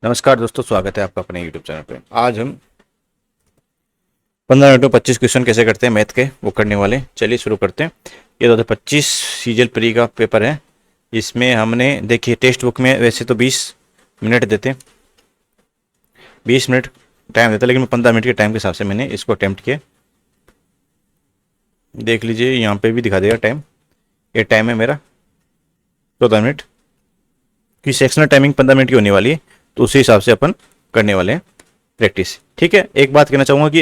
नमस्कार दोस्तों, स्वागत है आपका अपने यूट्यूब चैनल पे। आज हम 15 मिनट में 25 क्वेश्चन कैसे करते हैं मैथ के, वो करने वाले हैं। चलिए शुरू करते हैं। ये 2025 सीजीएल प्री का पेपर है। इसमें हमने देखिए टेक्स्ट बुक में वैसे तो 20 मिनट देते हैं, 20 मिनट टाइम देता है, लेकिन मैं 15 मिनट के टाइम के हिसाब से मैंने इसको अटैम्प्ट किया। देख लीजिए यहाँ पे भी दिखा देगा टाइम। ये टाइम है मेरा 14 मिनट की। सेक्शनल टाइमिंग 15 मिनट की होने वाली है, तो उसी हिसाब से अपन करने वाले हैं प्रैक्टिस। ठीक है। एक बात कहना चाहूँगा कि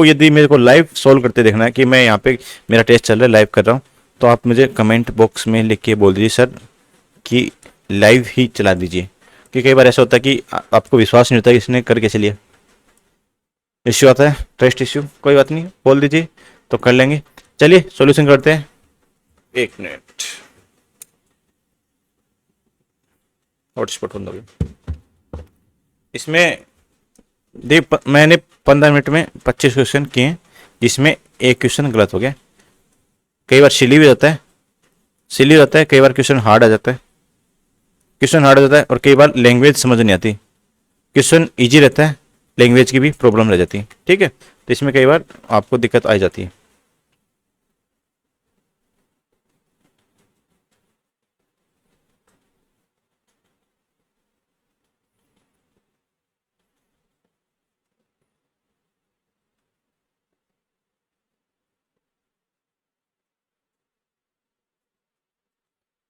यदि मेरे को लाइव सोल्व करते देखना है कि मैं यहाँ पे मेरा टेस्ट चल रहा है, लाइव कर रहा हूँ, तो आप मुझे कमेंट बॉक्स में लिख के बोल दीजिए सर कि लाइव ही चला दीजिए। क्योंकि कई बार ऐसा होता है कि आपको विश्वास नहीं होता कि इसने कर कैसे लिया। इश्यू आता है, टेस्ट इश्यू, कोई बात नहीं, बोल दीजिए तो कर लेंगे। चलिए सॉल्यूशन करते हैं। एक मिनट, हॉटस्पॉट बंद हो गया। इसमें मैंने 15 मिनट में 25 क्वेश्चन किए हैं, जिसमें एक क्वेश्चन गलत हो गया। कई बार सिली भी जाता है, कई बार क्वेश्चन हार्ड आ जाता है, और कई बार लैंग्वेज समझ नहीं आती। क्वेश्चन इजी रहता है, लैंग्वेज की भी प्रॉब्लम रह जाती है। ठीक है, तो इसमें कई बार आपको दिक्कत आ जाती है।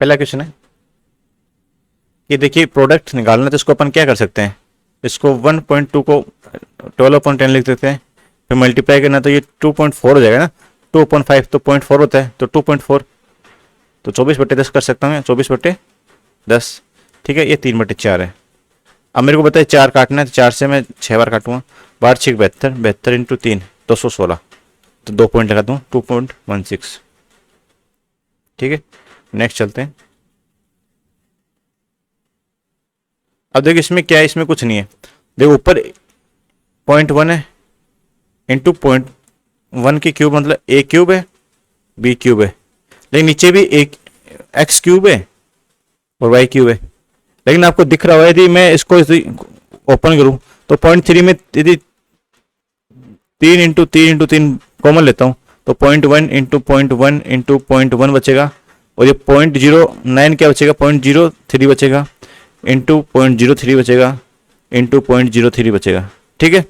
पहला क्वेश्चन है कि देखिए प्रोडक्ट निकालना, तो इसको अपन क्या कर सकते हैं, इसको 1.2 को 12/10 लिख देते हैं, फिर मल्टीप्लाई करना तो ये 2.4 हो जाएगा ना। 2/5 तो 0.4 होता है, तो 2.4 तो 24/10 कर सकता हूँ मैं, 24/10। ठीक है, ये 3/4 है। अब मेरे को बताइए 4 काटना है, तो 4 से मैं 6 बार काटूंगा। 12×6 72, 72 इंटू 3 216, तो 2 पॉइंट लगा दूँ 2.16। ठीक है, नेक्स्ट चलते हैं। अब देखिए इसमें क्या है, इसमें कुछ नहीं है। देखो ऊपर 0.1 है इंटू 0.1 की क्यूब, मतलब a क्यूब है, b क्यूब है, लेकिन नीचे भी एक x क्यूब है और y क्यूब है। लेकिन आपको दिख रहा है यदि मैं इसको ओपन करूं तो 0.3 में यदि 3 इंटू 3 कॉमन लेता हूं तो 0.1 इंटू 0.1 इंटू 0.1 बचेगा, और ये 0.09 क्या बचेगा, 0.03 बचेगा, इंटू 0.03 बचेगा, इंटू 0.03 बचेगा। ठीक है,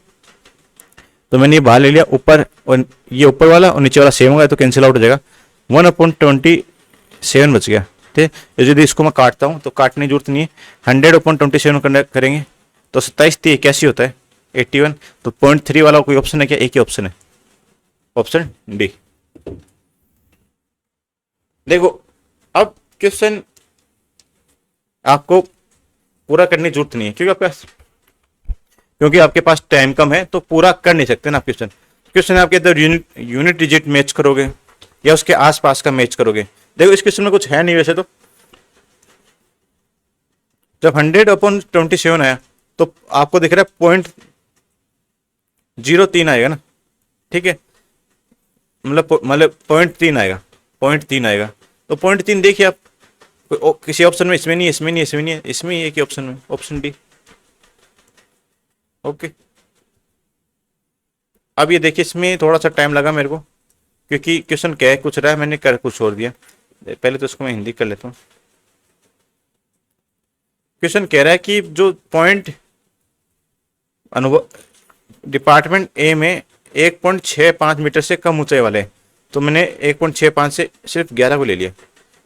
तो मैंने ये बाहर ले लिया ऊपर, और ये ऊपर वाला और नीचे वाला सेम होगा, तो कैंसिल आउट हो जाएगा। 1/27 बच गया। ठीक है, यदि इसको मैं काटता हूँ तो काटने की जरूरत नहीं है, 100/27 करेंगे तो 27×3 होता है 81। तो 0.3 वाला कोई ऑप्शन है क्या? एक ही ऑप्शन है, ऑप्शन डी। देखो अब क्वेश्चन आपको पूरा करने की जरूरत नहीं है, क्योंकि आपके पास टाइम कम है, तो पूरा कर नहीं सकते ना आप क्वेश्चन आपके इधर यूनिट डिजिट मैच करोगे या उसके आसपास का मैच करोगे। देखो इस क्वेश्चन में कुछ है नहीं वैसे तो। जब 100/27 आया तो आपको दिख रहा है 0.03 आएगा ना। ठीक है, मतलब 0.3 आएगा, 0.3 आएगा, तो 0.3 देखिए आप किसी ऑप्शन में, इसमें नहीं, इसमें नहीं, इसमें नहीं है, इसमें ही एक ही ऑप्शन में, ऑप्शन डी। ओके, अब ये देखिए इसमें थोड़ा सा टाइम लगा मेरे को, क्योंकि क्वेश्चन क्या है कुछ रहा है, मैंने कर कुछ छोड़ दिया। पहले तो इसको मैं हिंदी कर लेता हूँ। क्वेश्चन कह रहा है कि जो पॉइंट अनुभव डिपार्टमेंट ए में 1.65 मीटर से कम ऊंचाई वाले, तो मैंने 1.65 से सिर्फ 11 को ले लिया,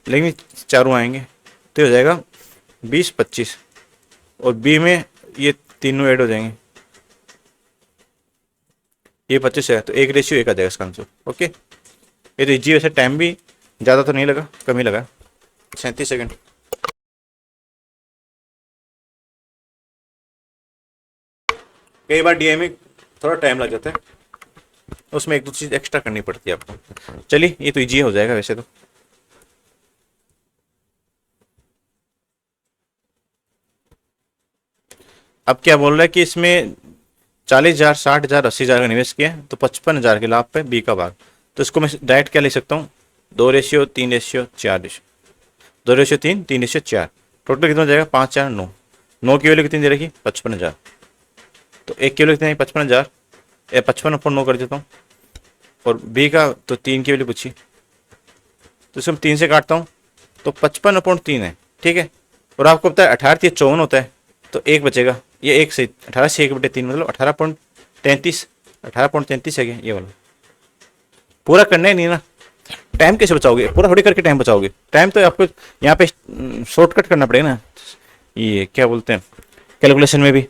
लेकिन चारों आएंगे तो हो जाएगा 20-25, और बी में ये तीनों ऐड हो जाएंगे, ये 25 है, तो 1:1 आ जाएगा इसका आंसर। ओके, ये तो इजी, वैसे टाइम भी ज़्यादा तो नहीं लगा, कम ही लगा, 37 सेकेंड। कई बार डीए में थोड़ा टाइम लग जाता है, उसमें एक दो चीज़ एक्स्ट्रा करनी पड़ती है आपको। चलिए ये तो इजी हो जाएगा वैसे तो। अब क्या बोल रहा है कि इसमें 40,000, 60,000, 80,000 का निवेश किया है, तो 55,000 के लाभ पे बी का भाग। तो इसको मैं डायरेक्ट क्या ले सकता हूँ, 2:3:4, 2:3, 3:4, टोटल कितना हो जाएगा, 5, 4, 9, 9 की वैल्यू कितनी दे रखी 55,000, तो एक की वैल्यू कितनी 55,000, 55/9 कर देता हूँ। और बी का तो 3 की वैल्यू पूछी, तो इसको 3 से काटता हूँ तो 55/3 है, ठीक है। और आपको पता है 18×3 = 54 होता है, तो एक बचेगा, ये एक से 18 से 1/3 मतलब 18.33, 18.33 है क्या ये वाला। पूरा करना ही नहीं ना, टाइम कैसे बचाओगे, पूरा थोड़ी करके टाइम बचाओगे, टाइम तो आपको यहाँ पे शॉर्टकट करना पड़ेगा ना, ये क्या बोलते हैं कैलकुलेशन में भी।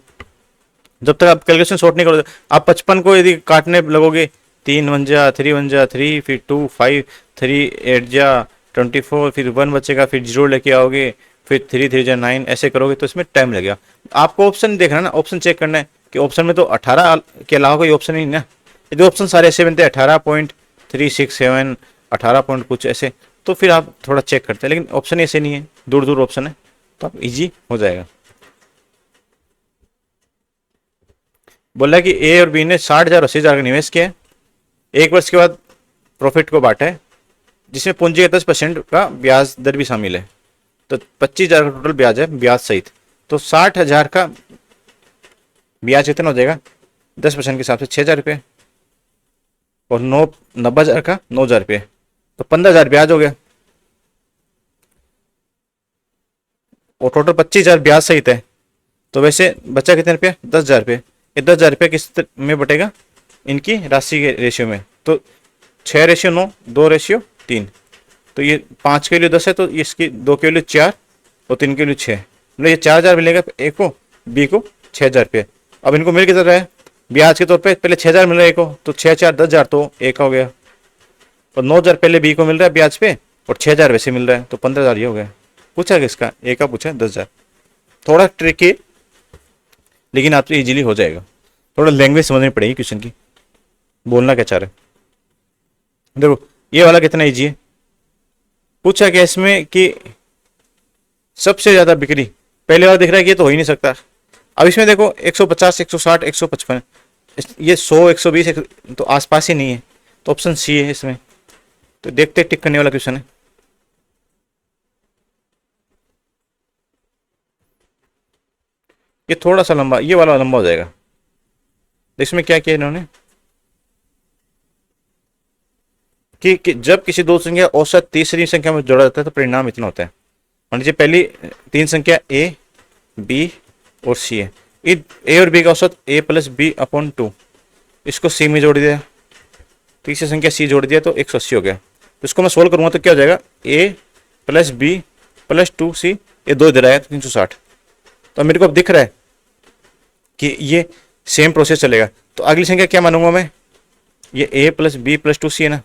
जब तक आप कैलकुलेशन शॉर्ट नहीं करोगे, आप 55 को यदि काटने लगोगे, 3 1 जा 3 1 जा 3, फिर 2 5 3 8 जा 24, फिर 1 बचेगा, फिर 0 लेके आओगे, फिर 3 3 जा 9, ऐसे करोगे तो इसमें टाइम लगेगा। आपको ऑप्शन देखना है ना, ऑप्शन चेक करना है कि ऑप्शन में तो 18 के अलावा कोई ऑप्शन ही नहीं ना। यदि ऑप्शन सारे ऐसे बनते हैं 18.367, 18 पॉइंट कुछ ऐसे, तो फिर आप थोड़ा चेक करते हैं, लेकिन ऑप्शन ऐसे नहीं है, दूर दूर ऑप्शन है, तो आप इजी हो जाएगा। बोला कि ए और बी ने 60,000 और 80,000 का निवेश किया है, 1 वर्ष के बाद प्रॉफिट को बांटा है, जिसमें पूंजी का 10% का ब्याज दर भी शामिल है, तो 25,000 का टोटल ब्याज है ब्याज सहित। तो 60,000 का ब्याज कितना हो जाएगा 10% के हिसाब से 6,000 रुपये, और 90,000 का 9,000 रुपये, तो 15,000 ब्याज हो गया, और टोटल 25,000 ब्याज सहित है। तो वैसे बचा कितने रुपये 10,000 रुपये। ये 10,000 रुपये किस में बटेगा इनकी राशि के रेशियो में, तो 6:9, 2:3, तो ये 5 के लिए 10 है, तो इसकी 2 के लिए 4 और 3 के लिए 6, मतलब ये 4,000 मिलेगा ए को, बी को 6,000 रुपये। अब इनको मिल कितना रहा है ब्याज के तौर पे, पहले 6,000 मिल रहा है ए को, तो 6 4 10,000 तो ए का हो गया, और 9,000 पहले बी को मिल रहा है ब्याज पे, और 6,000 वैसे मिल रहा है, तो 15,000 ये हो गया। पूछा किसका ए का पूछा 10,000, थोड़ा ट्रिकी लेकिन आपसे इजीली हो जाएगा, थोड़ा लैंग्वेज समझनी पड़ेगी क्वेश्चन की, बोलना क्या चाह रहे हैं। देखो ये वाला कितना इजी है, पूछा क्या इसमें कि सबसे ज्यादा बिक्री, पहले वाला दिख रहा है कि ये तो हो ही नहीं सकता। अब इसमें देखो 150 160 155, ये 100 120 तो आसपास ही नहीं है, तो ऑप्शन सी है इसमें। तो देखते टिक करने वाला क्वेश्चन है। ये थोड़ा सा लंबा, ये वाला लंबा हो जाएगा। इसमें क्या किया इन्होंने कि जब किसी दो संख्या औसत तीसरी संख्या में जोड़ा जाता है तो परिणाम इतना होता है। मान लीजिए पहली 3 संख्या ए बी और सी है, ए और बी का औसत a + b/2, इसको सी में जोड़ दिया, तीसरी संख्या सी जोड़ दिया, तो 180 हो गया। तो इसको मैं सोल्व करूंगा तो क्या हो जाएगा a + b + 2c, ये 2 इधर आया तो 360। तो मेरे को अब दिख रहा है कि ये सेम प्रोसेस चलेगा, तो अगली संख्या क्या मानूंगा मैं, ये a + b + 2c है ना,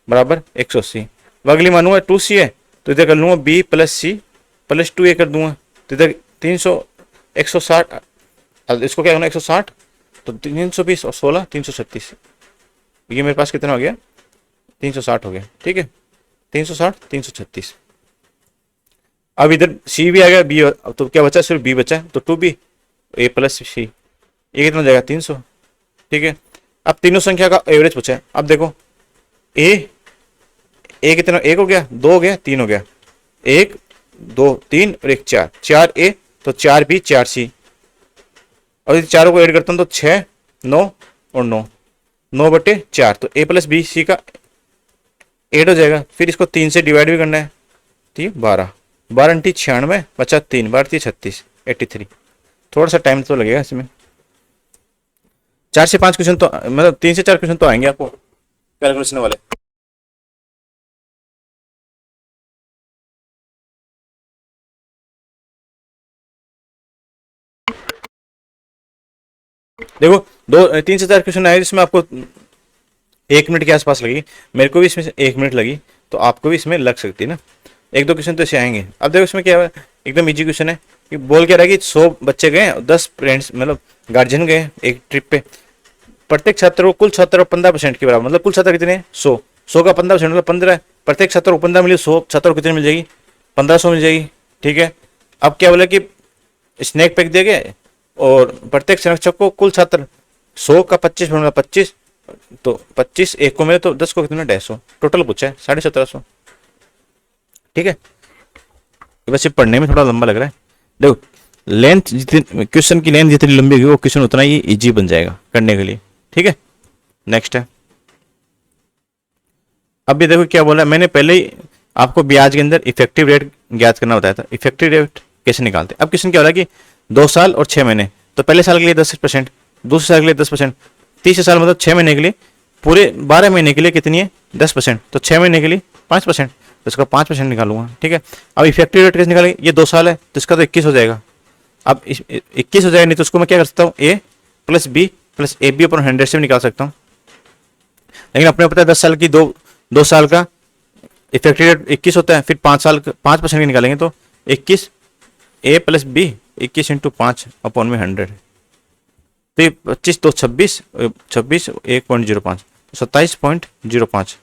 बराबर 180। अगली मानूंगा 2c है, तो इधर कर लूंगा b + c + 2a कर दूंगा, तो इधर 300 160, इसको क्या होना 160, तो 320 और 16 336, ये मेरे पास कितना हो गया 360 हो गया, ठीक है 360 336। अब इधर सी भी आ गया, बी, तो क्या बचा सिर्फ बी बचा, तो 2b a + c, ये कितना हो जाएगा 300, ठीक है। अब तीनों संख्या का एवरेज पूछा है। अब देखो ए कितना, 1 हो गया, 2 हो गया, 3 हो गया, 1 2 3 और 1 4, 4a तो 4b 4c, और इस चारों को ऐड करता हूं तो 6 9 और 9 9/4, तो a + b c का 8 हो जाएगा। फिर इसको 3 से डिवाइड भी करना है, तो 12 12 × 96 बचा 3 12 3 36 83। थोड़ा सा टाइम तो लगेगा इसमें, 4 से 5 क्वेश्चन तो मतलब 3 से 4 क्वेश्चन तो आएंगे आपको कैलकुलेशन वाले। देखो 3 से 4 क्वेश्चन आए जिसमें आपको 1 मिनट के आसपास लगी, मेरे को भी इसमें 1 मिनट लगी, तो आपको भी इसमें लग सकती है ना। 1 2 क्वेश्चन तो ऐसे आएंगे। अब देखो इसमें क्या है, एकदम इजी क्वेश्चन है कि बोल क्या रहा है कि 100 बच्चे गए, 10 फ्रेंड्स मतलब गार्जियन गए एक ट्रिप पे, प्रत्येक छात्र को कुल छात्र 15% के बराबर, मतलब कुल छात्र कितने 100 का 15% मतलब 15 है, प्रत्येक छात्र को 15 मिली, 100 छात्र को कितने मिल जाएगी 1500 मिल जाएगी, ठीक है। अब क्या बोला कि स्नैक पैक दिया गया और प्रत्येक संरक्षक को कुल छात्र 100 का 25 25, तो 25 1 को मिले तो 10 को कितने 150, टोटल पूछा है 1750, ठीक है। वैसे पढ़ने में थोड़ा लंबा लग रहा है। देखो लेंथ जितनी, क्वेश्चन की लेंथ जितनी लंबी होगी वो क्वेश्चन उतना ही इजी बन जाएगा करने के लिए। ठीक है, नेक्स्ट है। अब भी देखो क्या बोला है, मैंने पहले ही आपको ब्याज के अंदर इफेक्टिव रेट ज्ञात करना बताया था। इफेक्टिव रेट कैसे निकालते हैं? अब क्वेश्चन क्या हो रहा है कि 2 साल और 6 महीने, तो पहले साल के लिए 10%, दूसरे साल के लिए 10%, तीसरे साल मतलब 6 महीने के लिए, पूरे 12 महीने के लिए कितनी है 10%, तो 6 महीने के लिए 5%, तो इसका 5% निकालूंगा। ठीक है, अब इफेक्टिव रेट कैसे निकालेंगे? ये 2 साल है तो इसका तो 21 हो जाएगा। अब 21 हो जाएगा, नहीं तो उसको मैं क्या कर सकता हूँ, A plus B plus A B अपन 100 से भी निकाल सकता हूँ। लेकिन अपने को पता है 10 साल की दो साल का इफेक्टिव रेट 21 होता है, फिर 5 साल 5% की निकालेंगे तो 21 ए प्लस बी, 21 इंटू 5 अपॉन में 100, तो ये 25 तो 26 1.05, 27.05,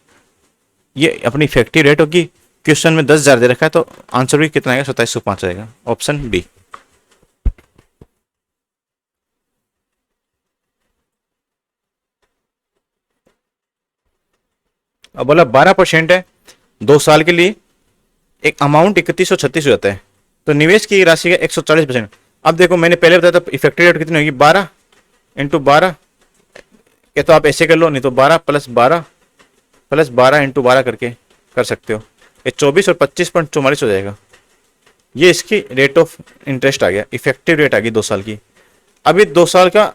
ये अपनी इफेक्टिव रेट होगी। क्वेश्चन में 10,000 दे रखा है तो आंसर भी कितना आएगा 2705 आएगा, ऑप्शन बी। अब बोला 12% है 2 साल के लिए, एक अमाउंट 3136 हो जाता है, तो निवेश की राशि का 140%। अब देखो मैंने पहले बताया था इफेक्टिव रेट कितनी होगी, 12 इंटू 12, या तो आप ऐसे कर लो, नहीं तो 12 प्लस 12 इंटू 12 करके कर सकते हो, ये 24 और 25.44 हो जाएगा। ये इसकी रेट ऑफ इंटरेस्ट आ गया, इफेक्टिव रेट आ गई 2 साल की। अभी 2 साल का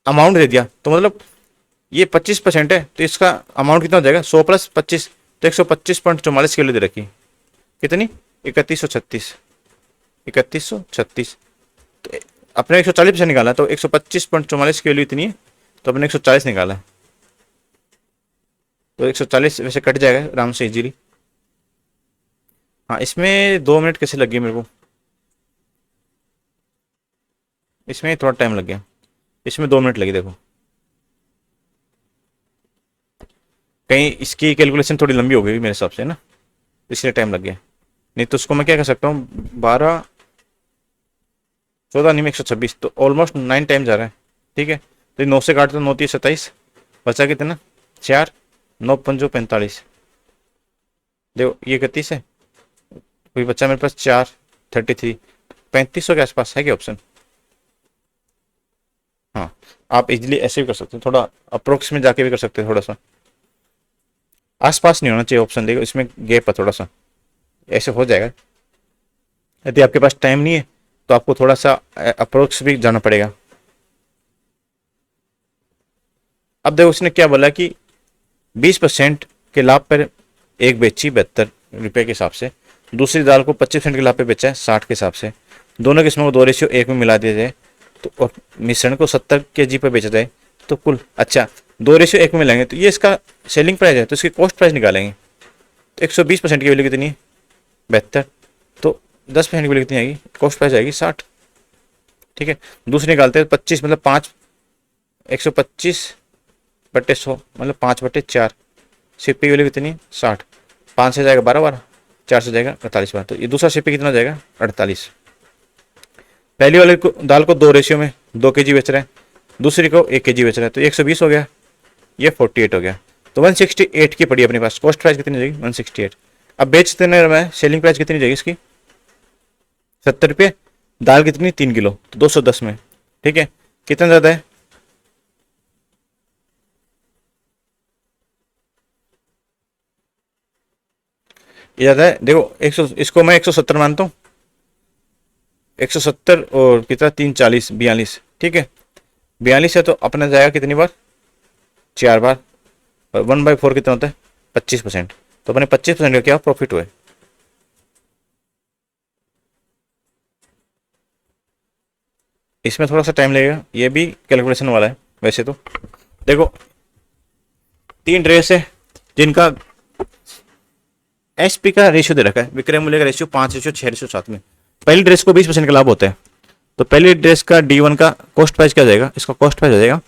अमाउंट दे दिया तो मतलब ये 25% है, तो इसका अमाउंट कितना हो जाएगा 100 प्लस 25, तो 125.44 के लिए दे रखी, कितनी 3136। तो अपने 140% निकाला तो 125.44 की वैल्यू इतनी है, तो अपने 140 निकाला है, तो 140 वैसे कट जाएगा आराम से इजीली। हाँ, इसमें 2 मिनट कैसे लग गए मेरे को, इसमें थोड़ा टाइम लग गया, इसमें 2 मिनट लगी। देखो कहीं इसकी कैलकुलेशन थोड़ी लंबी हो गई मेरे हिसाब से ना, इसलिए टाइम लग गया। नहीं तो उसको मैं क्या कर सकता हूँ, 12 14 नहीं में 126, तो ऑलमोस्ट 9 टाइम जा रहा है। ठीक है, तो 9 से काट दो, 9 3 27, बचा कितना 4, 9 5 45, देखो ये 31 है, कोई बच्चा मेरे पास 4 33, 3500 के आसपास है क्या ऑप्शन? हाँ, आप इजीली ऐसे भी कर सकते हो, थोड़ा अप्रोक्स में जाके भी कर सकते हो, थोड़ा सा आसपास नहीं होना चाहिए ऑप्शन, देखो इसमें गैप है थोड़ा सा, ऐसे हो जाएगा। यदि आपके पास टाइम नहीं है तो आपको थोड़ा सा अप्रोक्स भी जाना पड़ेगा। अब देखो उसने क्या बोला कि 20% के लाभ पर एक बेची 72 रुपये के हिसाब से, दूसरी दाल को 25% के लाभ पे बेचा है 60 के हिसाब से, दोनों किस्मों को 2:1 में मिला दिया जाए तो, और मिश्रण को 70 kg पर बेचा जाए तो कुल, अच्छा 2:1 में मिलाएंगे तो ये इसका सेलिंग प्राइस है, तो इसकी कॉस्ट प्राइस निकालेंगे तो 120% की वैल्यू कितनी है 72, तो 10% की वैल्यू कितनी आएगी, कॉस्ट प्राइस आएगी 60। ठीक है, दूसरी निकालते हैं 25 मतलब 5, 125/100 मतलब 5/4, सिप्पी की वैल्यू कितनी 60, 5 से जाएगा 12 बार, 4 से जाएगा 48 बार, तो ये दूसरा सिप्पी कितना जाएगा 48। पहली वाले को दाल को 2 में 2 kg बेच रहे हैं, दूसरी को 1 kg बेच रहे हैं, तो 120 हो गया, ये 48 हो गया, तो 168 की पड़ी अपने पास, कॉस्ट प्राइस कितनी जाएगी 168। अब बेचते में सेलिंग प्राइस कितनी जाएगी इसकी 70 रुपये, दाल कितनी 3 किलो, तो 210 में। ठीक है, कितना ज़्यादा है, ये ज़्यादा है। देखो 100, इसको मैं 170 मानता हूँ, 170 और कितना 3 40 42। ठीक है, 42 है तो अपना जाएगा कितनी बार 4 बार, और 1/4 कितना होता है 25%, तो अपने 25% का क्या प्रॉफिट हुआ है। इसमें थोड़ा सा टाइम लगेगा, ये भी कैलकुलेशन वाला है वैसे तो। देखो 3 ड्रेस है जिनका एसपी का रेशियो दे रखा है, विक्रय मूल्य का रेशियो 5:6:7 में। पहली ड्रेस को 20% का लाभ होता है, तो पहली ड्रेस का D1 का कॉस्ट प्राइस क्या जाएगा, इसका कॉस्ट प्राइस हो जाएगा,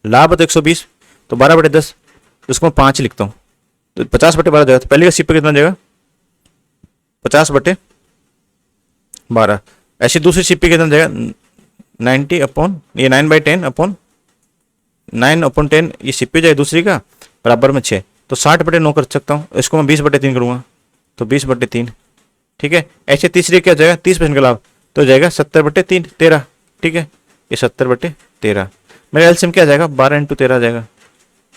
लाभ है तो 120, तो 12/10, उसको मैं 5 लिखता हूँ, तो 50/12 जाएगा, तो पहले का सीपी कितना जाएगा 50/12। ऐसी दूसरी सीपी कितना जाएगा 90 अपॉन, ये 9/10 अपॉन 9/10, ये सीपी जाएगी दूसरी का बराबर में 6, तो 60/9 कर सकता हूँ, इसको मैं 20/3 करूँगा, तो 20/3। ठीक है, ऐसे तीसरी क्या जाएगा 30% का लाभ, तो हो जाएगा 70/3 13। ठीक है, ये 70/13 मेरा एलसीएम क्या आ जाएगा 12 × 13 आ जाएगा।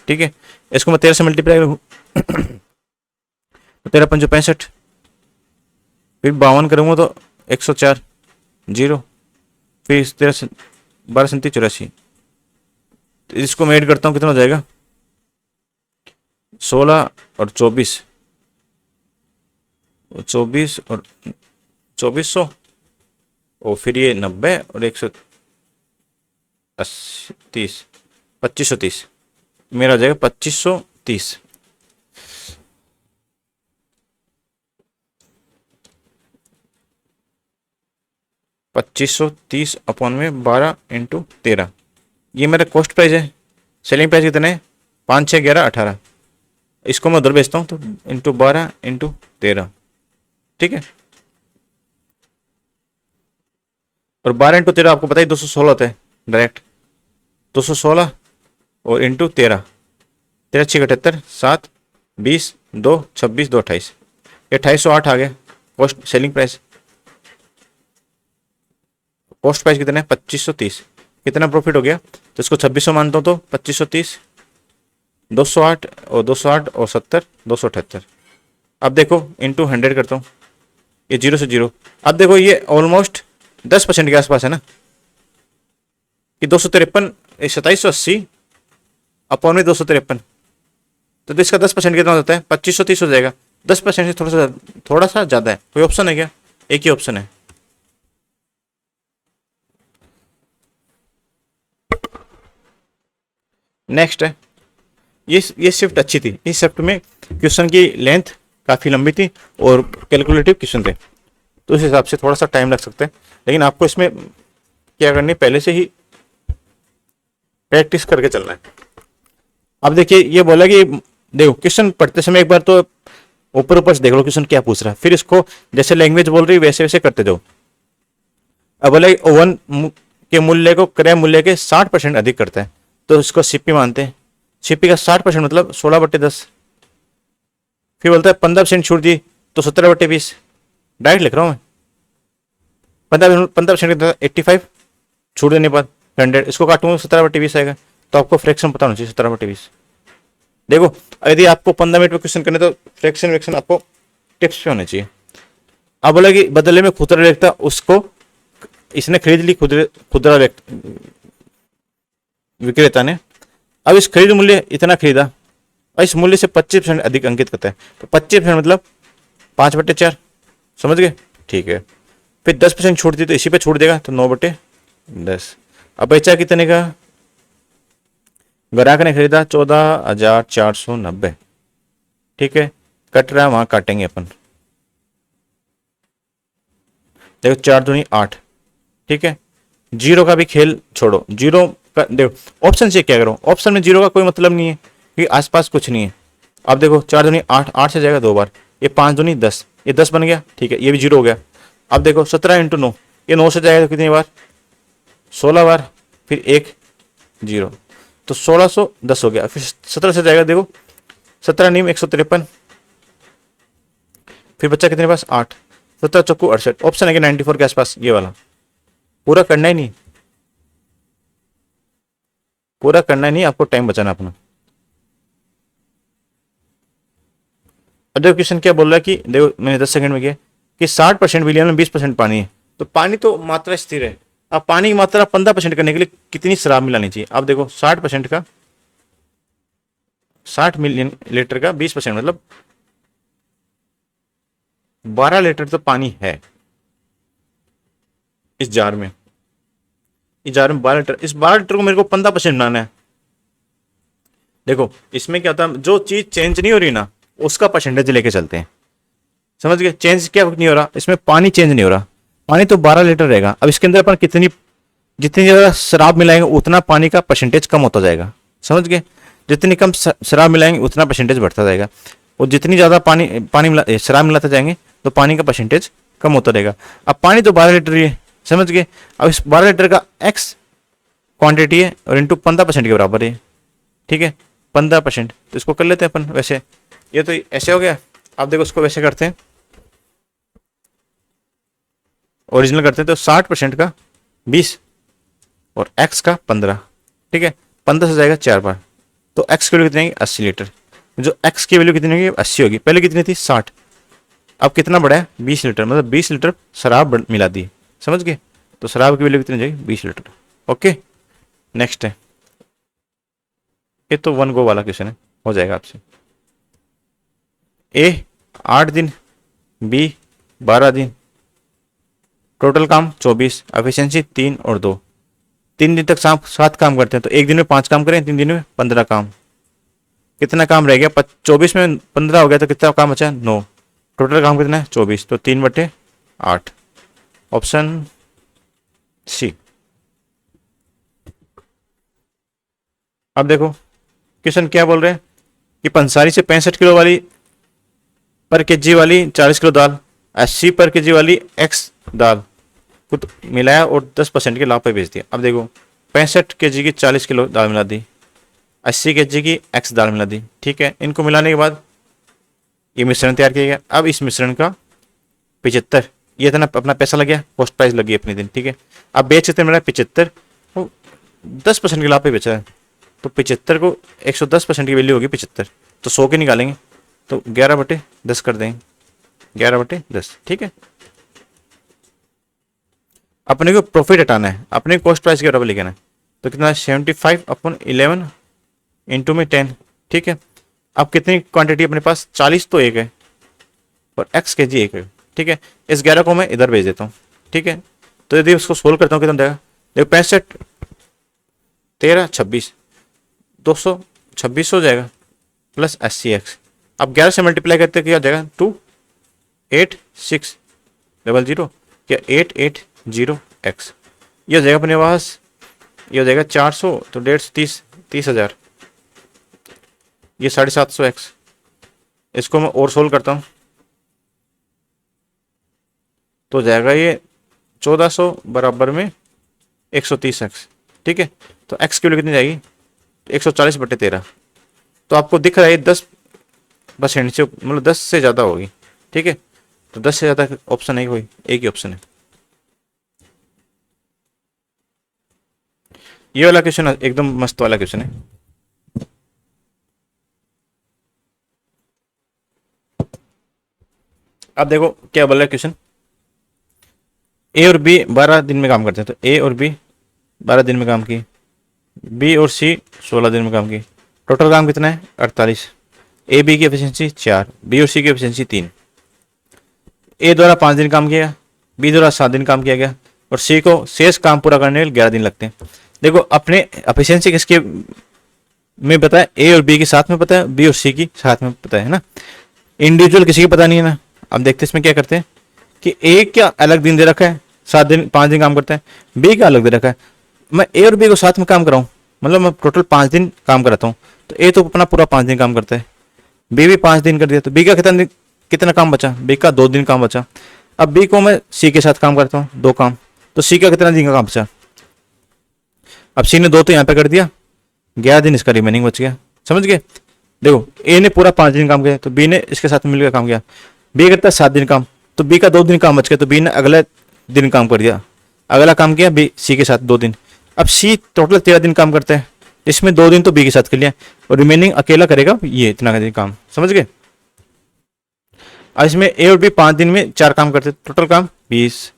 ठीक है, इसको मैं 13 से मल्टीप्लाई करूँ तो 13×5 = 65, फिर 52 करूँगा तो 104 जीरो, फिर 13 से 12 × 37 = 84। इसको मैं ऐड करता हूँ कितना हो जाएगा 16 और 24, 24 और 2400, और फिर ये 90 और 130, 2530 मेरा हो जाएगा 2530। (2530/में 12 × 13) ये मेरा कॉस्ट प्राइस है। सेलिंग प्राइस कितने है 5 6 11 18। इसको मैं उधर बेचता हूँ तो ×12 × 13। ठीक है, और 12 × 13 आपको पता ही 216 होता है डायरेक्ट, 216 और × 13, 13 6 78 7 20 2 26 2 28, ये 2808 आ गया cost selling price. Cost price कितना है 2530। कितना प्रॉफिट हो गया, तो इसको 2600 मानता हूँ तो 2530, 208 और 208 और 70 278। अब देखो इंटू 100 करता हूँ, ये 0 से 0। अब देखो ये ऑलमोस्ट 10% के आसपास है ना, कि 253 2780 अपॉन में 253, तो इसका 10% कितना होता है 2530 हो जाएगा। 10% से थोड़ा सा ज़्यादा है। कोई ऑप्शन है क्या, एक ही ऑप्शन है। नेक्स्ट है, ये शिफ्ट अच्छी थी। इस शिफ्ट में क्वेश्चन की लेंथ काफ़ी लंबी थी और कैलकुलेटिव क्वेश्चन थे, तो उस हिसाब से थोड़ा सा टाइम लग सकता है, लेकिन आपको इसमें क्या करनी है पहले से ही प्रैक्टिस करके चलना है। अब देखिए ये बोला कि देखो क्वेश्चन पढ़ते समय एक बार तो ऊपर ऊपर से देख लो क्वेश्चन क्या पूछ रहा है, फिर इसको जैसे लैंग्वेज बोल रही वैसे वैसे करते जाओ। अब बोला ओवन के मूल्य को क्रय मूल्य के 60% अधिक करता है, तो इसको सीपी मानते हैं। सीपी का 60% मतलब 16/10। फिर बोलता है 15% छूट दी तो 17/20। डायरेक्ट लिख रहा हूँ मैं, 15% 85 छूट देने के बाद 100, इसको काटूंगा 17/20 आएगा। तो आपको फ्रैक्शन पता होना चाहिए 17/20। देखो यदि आपको 15 मिनट में क्वेश्चन करने तो फ्रैक्शन वैक्शन आपको टिप्स पे होने चाहिए। अब बोला कि बदले में खुदरा विक्रेता उसको इसने खरीद ली, खुदरा विक्रेता ने। अब इस खरीद मूल्य इतना खरीदा और इस मूल्य से 25% अधिक अंकित करता है, तो 25% मतलब 5/4, समझ गए। ठीक है, फिर 10% छूट दी तो इसी पे छूट देगा, तो 9/10। अब बेचा कितने का, ग्राहक ने खरीदा 14,490। ठीक है, कट रहा है वहां काटेंगे अपन। देखो 4 दूनी 8। ठीक है, जीरो का भी खेल छोड़ो, जीरो का देखो ऑप्शन से क्या करो, ऑप्शन में जीरो का कोई मतलब नहीं है क्योंकि आसपास कुछ नहीं है। अब देखो 4 दूनी 8, 8 से जाएगा 2 बार, ये 5 दूनी 10, ये 10 बन गया। ठीक है, ये भी जीरो हो गया। अब देखो 17 × 9, ये 9 से जाएगा तो कितनी बार 16 बार, फिर 1 0, तो 1610 हो गया। फिर 17 से जाएगा, देखो 17 नीम 153, फिर बच्चा कितने पास 8, 17 चक्कू 68। ऑप्शन है कि 94 के आसपास, ये वाला पूरा करना ही नहीं, पूरा करना ही नहीं, आपको टाइम बचाना अपना। अब देखो क्वेश्चन क्या बोल रहा है कि देखो मैंने 10 सेकंड में किया कि 60% विलियन में 20% पानी है, तो पानी तो मात्रा स्थिर है। अब पानी की मात्रा 15% करने के लिए कितनी शराब मिलानी चाहिए। अब देखो 60% का 60 मिलियन लीटर का 20% मतलब 12 लीटर तो पानी है इस जार में। इस जार में 12 लीटर, इस 12 लीटर को मेरे को 15% बनाना है। देखो इसमें क्या होता है, जो चीज चेंज नहीं हो रही ना उसका परसेंटेज लेके चलते हैं, समझ गए। चेंज क्या नहीं हो रहा, इसमें पानी चेंज नहीं हो रहा, पानी तो 12 लीटर रहेगा। अब इसके अंदर अपन जितनी ज़्यादा शराब मिलाएंगे उतना पानी का परसेंटेज कम होता जाएगा, समझ गए। जितनी कम शराब मिलाएंगे उतना परसेंटेज बढ़ता जाएगा, और जितनी ज़्यादा शराब मिलाते जाएंगे तो पानी का परसेंटेज कम होता रहेगा। अब पानी तो 12 लीटर ही है, समझ गए। अब इस 12 लीटर का एक्स क्वांटिटी है और इंटू 15% के बराबर है। ठीक है, 15%, तो इसको कर लेते हैं अपन वैसे, ये तो ऐसे हो गया। अब देखो उसको वैसे करते हैं, ओरिजिनल करते हैं तो 60% का 20 और x का 15, ठीक है। 15 से जाएगा 4 बार, तो x की वैल्यू कितनी आएगी 80 लीटर। जो x की वैल्यू कितनी होगी 80 होगी, पहले कितनी थी 60, अब कितना बढ़ा है 20 लीटर, मतलब 20 लीटर शराब मिला दी, समझ गए। तो शराब की वैल्यू कितनी हो जाएगी 20 लीटर। ओके, नेक्स्ट है, ये तो 1 गो वाला क्वेश्चन है, हो जाएगा आपसे। ए 8 दिन, बी 12 दिन, टोटल काम 24, एफिशिएंसी 3 और 2। 3 दिन तक 7 काम करते हैं, तो एक दिन में 5 काम करें, 3 दिन में 15 काम। कितना काम रह गया 24 में 15 हो गया, तो कितना काम बचा 9। टोटल काम कितना है 24, तो 3/8, ऑप्शन सी। अब देखो क्वेश्चन क्या बोल रहे हैं कि पंसारी से 65 किलो वाली पर केजी वाली 40 किलो दाल, 80 पर केजी वाली एक्स दाल को मिलाया और 10% के लाभ पे बेच दिया। अब देखो 65 केजी की 40 किलो दाल मिला दी, 80 केजी की एक्स दाल मिला दी, ठीक है। इनको मिलाने के बाद ये मिश्रण तैयार किया गया। अब इस मिश्रण का 75, ये इतना अपना पैसा लग गया, कॉस्ट प्राइस लगी अपने दिन, ठीक है। अब बेच कितने मिला 75, वो 10% के लाभ पे बेचा है, तो 75 को 110% की वैल्यू होगी 75, तो 100 के निकालेंगे तो 11/10 कर देंगे, 11/10, ठीक है। अपने को प्रॉफिट हटाना है, अपने कॉस्ट प्राइस के बराबर लिखना है, तो कितना 75/11 इंटू में 10, ठीक है। अब कितनी क्वांटिटी अपने पास 40 तो एक है और एक्स के जी एक है, ठीक है। इस 11 को मैं इधर भेज देता हूँ, ठीक है। तो यदि उसको सोल्व करता हूँ कितना देगा, देखो 65 13 26 226 हो जाएगा प्लस 80x। अब 11 से मल्टीप्लाई करते क्या हो जाएगा 28600 क्या 880x, ये हो जाएगा अपने पास, ये हो जाएगा 400, तो 150 30,000, ये 750x। इसको मैं और सोल्व करता हूँ तो जाएगा ये 1400 बराबर में 130x, ठीक है। तो x की वैल्यू कितनी जाएगी 140/13, तो आपको दिख रहा है 10% से, मतलब 10 से ज़्यादा होगी, ठीक है। तो 10 से ज़्यादा ऑप्शन है कोई, एक ही ऑप्शन है। ये वाला क्वेश्चन एकदम मस्त वाला क्वेश्चन है। अब देखो क्या बोल रहा है क्वेश्चन, ए और बी 12 दिन में काम करते हैं, तो ए और बी 12 दिन में काम की, बी और सी 16 दिन में काम की, टोटल काम कितना है 48। ए बी की एफिशिएंसी 4, बी और सी की एफिशिएंसी 3। ए द्वारा 5 दिन काम किया, बी द्वारा 7 दिन काम किया गया और सी को शेष काम पूरा करने के लिए 11 दिन लगते हैं। देखो अपने एफिशिएंसी किसके में पता है, ए और बी के साथ में पता है, बी और सी की साथ में पता है ना, इंडिविजुअल किसी को पता नहीं है ना। अब देखते हैं इसमें क्या करते हैं कि ए क्या अलग दिन दे रखा है 7 दिन 5 दिन काम करता है, बी का अलग दे रखा है। मैं ए और बी को साथ में काम कराऊं, मतलब मैं टोटल 5 दिन काम कराता हूँ, तो ए तो अपना पूरा 5 दिन काम करता है, बी भी 5 दिन कर दिया, तो बी का कितना काम बचा, बी का 2 दिन काम बचा। अब बी को मैं सी के साथ काम करता हूँ 2 काम, तो सी का कितना दिन का काम बचा। अब सी ने 2 तो यहाँ पे कर दिया, 11 दिन इसका रिमेनिंग बच गया, समझ गए। देखो ए ने पूरा 5 दिन काम किया, तो बी ने इसके साथ मिलकर काम किया, बी करता है 7 दिन काम, तो बी का 2 दिन काम बच गया, तो बी ने अगले दिन काम कर दिया, अगला काम किया बी सी के साथ 2 दिन। अब सी टोटल 13 दिन काम करता है, इसमें 2 दिन तो बी के साथ कर लिया और रिमेनिंग अकेला करेगा ये इतना दिन काम, समझ गए। अब इसमें ए और बी 5 दिन में 4 काम करते हैं, टोटल काम 20,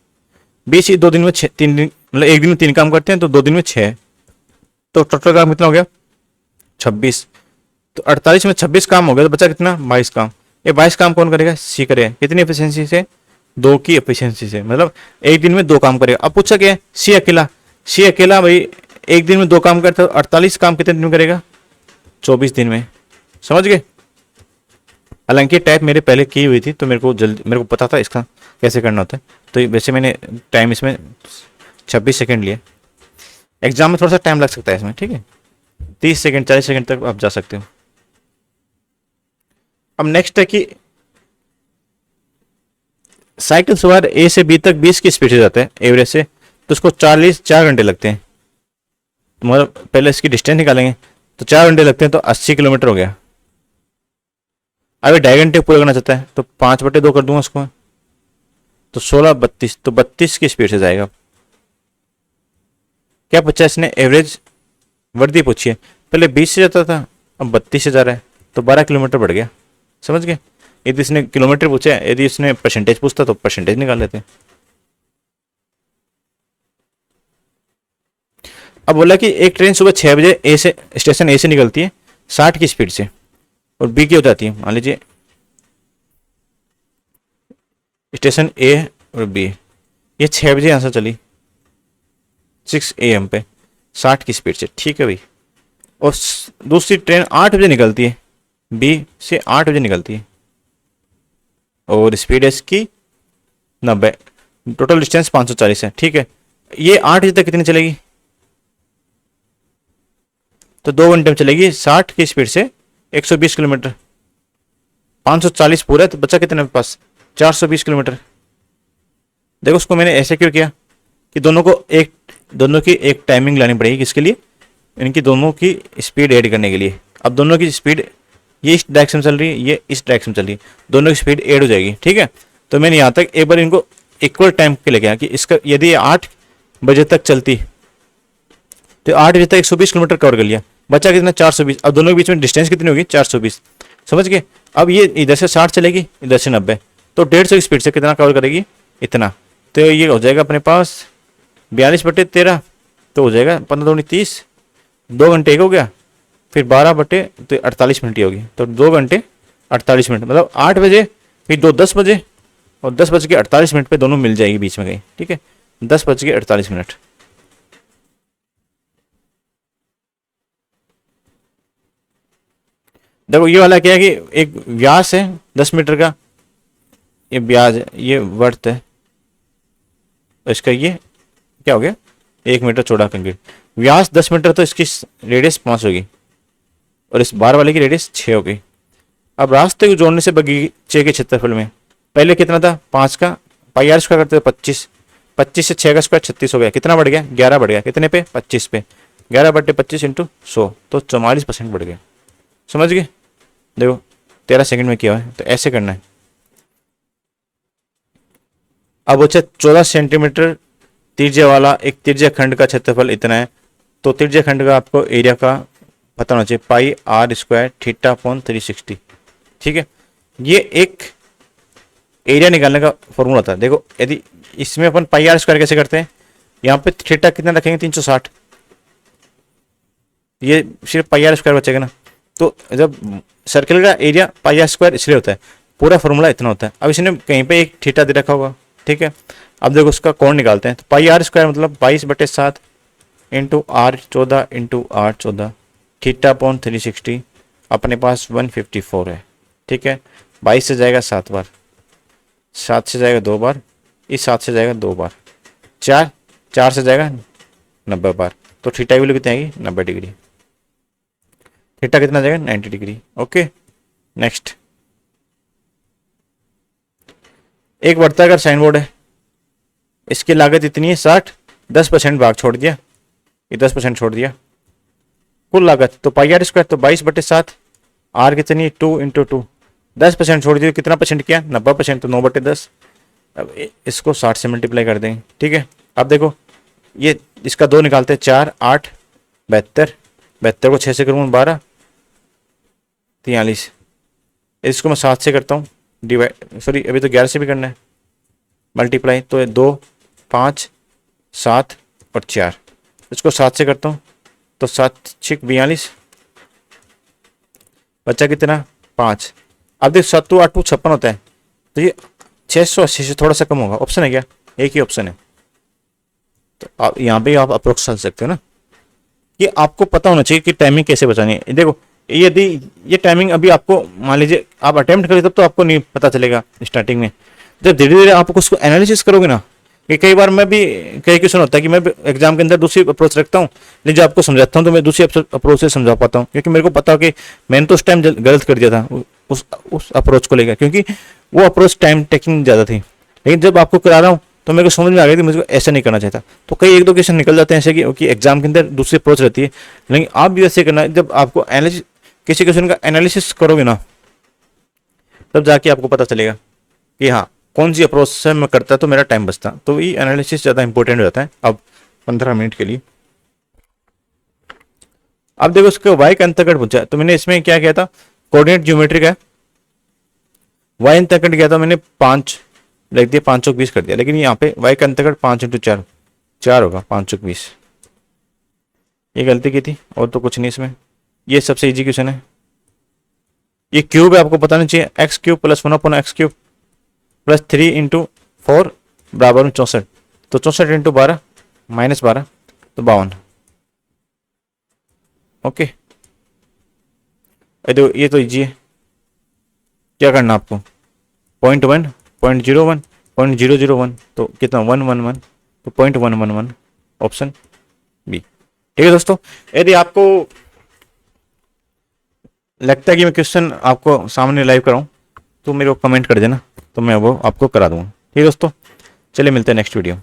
बी सी 2 दिन में 3 दिन, मतलब एक दिन में 3 काम करते हैं, तो 2 दिन में 6, तो टोटल काम कितना हो गया 26। तो 48 में 26 काम हो गया, तो बचा कितना 22 काम। ये 22 काम कौन करेगा, सी करेगा, कितनी एफिशिएंसी से 2 की एफिशिएंसी से, मतलब एक दिन में 2 काम करेगा। अब पूछा क्या है सी अकेला भाई एक दिन में 2 काम करता है, 48 काम कितने दिन में करेगा 24 दिन में, समझ गए। हालांकि टाइप मेरे पहले की हुई थी, तो मेरे को पता था इसका कैसे करना होता है, तो वैसे मैंने टाइम इसमें 26 सेकंड लिए। एग्जाम में थोड़ा सा टाइम लग सकता है इसमें, ठीक है, 30 सेकंड 40 सेकंड तक आप जा सकते हो। अब नेक्स्ट है कि साइकिल सवार ए से बी तक 20 की स्पीड से जाता है एवरेज से, तो उसको 4 घंटे लगते हैं, मतलब पहले इसकी डिस्टेंस निकालेंगे, तो 4 घंटे लगते हैं, तो 80 किलोमीटर हो गया। अभी 2.5 घंटे पूरा करना चाहता है, तो 5/2 कर दूंगा उसको, तो 16 32, तो 32 की स्पीड से जाएगा। क्या पूछा इसने? एवरेज वर्दी पूछी है। पहले 20 से जाता था, अब 32 से जा रहा है, तो 12 किलोमीटर बढ़ गया। समझ गए? यदि इसने किलोमीटर पूछा है, यदि इसने परसेंटेज पूछता तो परसेंटेज निकाल लेते हैं। अब बोला कि एक ट्रेन सुबह 6 बजे ए से, स्टेशन ए से निकलती है 60 की स्पीड से, और बी की हो जाती है, मान लीजिए स्टेशन ए और बी, ये 6 बजे यहाँ से चली 6 AM पे 60 की स्पीड से, ठीक है भाई। और दूसरी ट्रेन 8 बजे निकलती है, बी से 8 बजे निकलती है, और स्पीड है इसकी 90, टोटल डिस्टेंस 540 है, ठीक है। ये 8 बजे तक कितनी चलेगी? तो 2 घंटे में चलेगी 60 की स्पीड से 120 किलोमीटर। 540 पूरा है, तो बचा कितने पास? 420 किलोमीटर। देखो उसको मैंने ऐसे क्यों किया कि दोनों की एक टाइमिंग लानी पड़ेगी, किसके लिए? इनकी दोनों की स्पीड ऐड करने के लिए। अब दोनों की स्पीड, ये इस डायरेक्शन में चल रही है, ये इस डायरेक्शन में चल रही है, दोनों की स्पीड ऐड हो जाएगी, ठीक है। तो मैंने यहाँ तक एक बार इनको इक्वल टाइम के लेके आया कि इसका यदि 8 बजे तक चलती तो 8 बजे तक 120 किलोमीटर कवर कर लिया, बचा कितना? 420। अब दोनों के बीच में डिस्टेंस कितनी होगी? 420। समझ गए? अब ये इधर से 60 चलेगी, इधर से 90, तो 150 की स्पीड से कितना कवर करेगी? इतना। तो ये हो जाएगा अपने पास 42/13, तो हो जाएगा 15 दूनी 30, 2 घंटे एक हो गया, फिर 12/48 ही होगी, तो 2 घंटे 48 मिनट, मतलब 8 बजे, फिर 10 बजे, और 10:48 पे दोनों मिल जाएगी बीच में कहीं, ठीक है। 10:48। देखो ये वाला क्या है कि एक व्यास है 10 मीटर का, ये ब्याज है, ये वर्थ है, इसका ये क्या हो गया? 1 मीटर चौड़ा कंक्रीट, व्यास 10 मीटर, तो इसकी रेडियस 5 होगी, और इस बार वाले की रेडियस 6 हो गई। अब रास्ते को जोड़ने से बगीचे के क्षेत्रफल में पहले कितना था? 5 का पाई आर स्क्वायर करते थे 25, 25 से 6 का स्क्वायर 36 हो गया, कितना बढ़ गया? 11 बढ़ गया, कितने पे? 25 पे, 11/25 × 100, तो 44% बढ़ गया। समझ गए? देखो 13 सेकंड में किया है, तो ऐसे करना है। अब अच्छा 14 सेंटीमीटर त्रिज्या वाला एक त्रिज्या खंड का क्षेत्रफल इतना है, तो त्रिज्या खंड का आपको एरिया का पता होना चाहिए, पाई आर स्क्वायर θ/360, ठीक है। ये एक एरिया निकालने का फॉर्मूला होता है। देखो यदि इसमें अपन पाई आर स्क्वायर कैसे करते हैं, यहाँ पे थीटा कितना रखेंगे? 360, ये सिर्फ पाई आर स्क्वायर बचेगा ना। तो जब सर्कल का एरिया पाई आर स्क्वायर इसलिए होता है, पूरा फॉर्मूला इतना होता है। अब इसने कहीं पे एक थीटा दे रखा होगा, ठीक है। अब देखो उसका कोण निकालते हैं, तो पाई आर स्क्वायर मतलब 22/7 × R14 × R14 θ/360, अपने पास 154 है, ठीक है। 22 से जाएगा 7 बार, 7 से जाएगा 2 बार, इस 7 से जाएगा 2 बार, 4 से जाएगा 90 बार, तो थीटा की वैल्यू कितनी आएगी? 90 डिग्री। थीटा कितना जाएगा? 90 डिग्री। ओके नेक्स्ट, एक वर्ताकार साइन बोर्ड है, इसकी लागत इतनी है 60, 10% भाग छोड़ दिया, ये 10% छोड़ दिया, कुल लागत तो पाई आर स्क्वायर, तो 22/7, आर कितनी? 2 × 2, 10% छोड़ दिया, कितना परसेंट किया? 90%, तो 9/10। अब इसको 60 से मल्टीप्लाई कर देंगे, ठीक है। अब देखो ये इसका 2 निकालते हैं, 4 8 72, 72 को 6 से करूँगा 12 43, इसको मैं 7 से करता हूँ डिवाइड, सॉरी अभी तो 11 से भी करना है मल्टीप्लाई, तो 2 5 7 और 4, इसको 7 से करता हूँ, तो 7 6 42, बच्चा कितना? 5। अब देख 7 8 56 होता है, तो ये 680 से थोड़ा सा कम होगा, ऑप्शन है क्या? एक ही ऑप्शन है, तो आप यहाँ पे आप अप्रोक्स चल सकते हो ना। ये आपको पता होना चाहिए कि टाइमिंग कैसे बचानी है। देखो यदि ये टाइमिंग अभी आपको मान लीजिए आप अटेम्प्ट करें तब तो आपको नहीं पता चलेगा स्टार्टिंग में, जब धीरे धीरे आप उसको एनालिसिस करोगे ना, कि कई बार मैं भी कई क्वेश्चन होता है कि मैं एग्जाम के अंदर दूसरी अप्रोच रखता हूँ, लेकिन जब आपको समझाता हूँ तो मैं दूसरी अप्रोच से समझा पाता हूँ, क्योंकि मेरे को पता हो कि मैंने तो उस टाइम गलत कर दिया था उस अप्रोच को लेकर, क्योंकि वो अप्रोच टाइम टेकिंग ज़्यादा थी। लेकिन जब आपको करा रहा हूँ तो मेरे को समझ में आ गया कि मुझे ऐसा नहीं करना चाहिए। तो कई 1-2 क्वेश्चन निकल जाते हैं ऐसे कि एग्जाम के अंदर दूसरी अप्रोच रहती है, लेकिन आप भी ऐसे करना, जब आपको एनालिसिस किसी क्वेश्चन का एनालिसिस करोगे ना, तब जाके आपको पता चलेगा कि हाँ कौन सी अप्रोच से मैं करता तो मेरा टाइम बचता, तो ये एनालिसिस ज़्यादा इंपॉर्टेंट हो जाता है। अब 15 मिनट के लिए अब देखो उसके वाई का अंतर्गत पूछा, तो मैंने इसमें क्या किया था, कोऑर्डिनेट ज्योमेट्री का वाई अंतर्गत किया था मैंने 5 लिख दिया, 5 चौक 20 कर दिया, लेकिन यहाँ पे वाई का अंतर्गत 5 इंटू 4 4 होगा, 5 चौक 20, ये गलती की थी और तो कुछ नहीं इसमें। ये सबसे इजी क्वेश्चन है। ये क्यूब है, आपको पता नहीं चाहिए, x cube plus 1 x cube plus 3 into 4 बराबर में 64, तो 64 इंटू 12 माइनस 12 तो 52। ओके, ये तो इजी है। क्या करना आपको, 0.1 0.01 0.001, तो कितना 111, तो 0.111 ऑप्शन बी। ठीक है दोस्तों, यदि आपको लगता है कि मैं क्वेश्चन आपको सामने लाइव कराऊं तो मेरे को कमेंट कर देना, तो मैं वो आपको करा दूंगा। ठीक है दोस्तों, चलिए मिलते हैं नेक्स्ट वीडियो।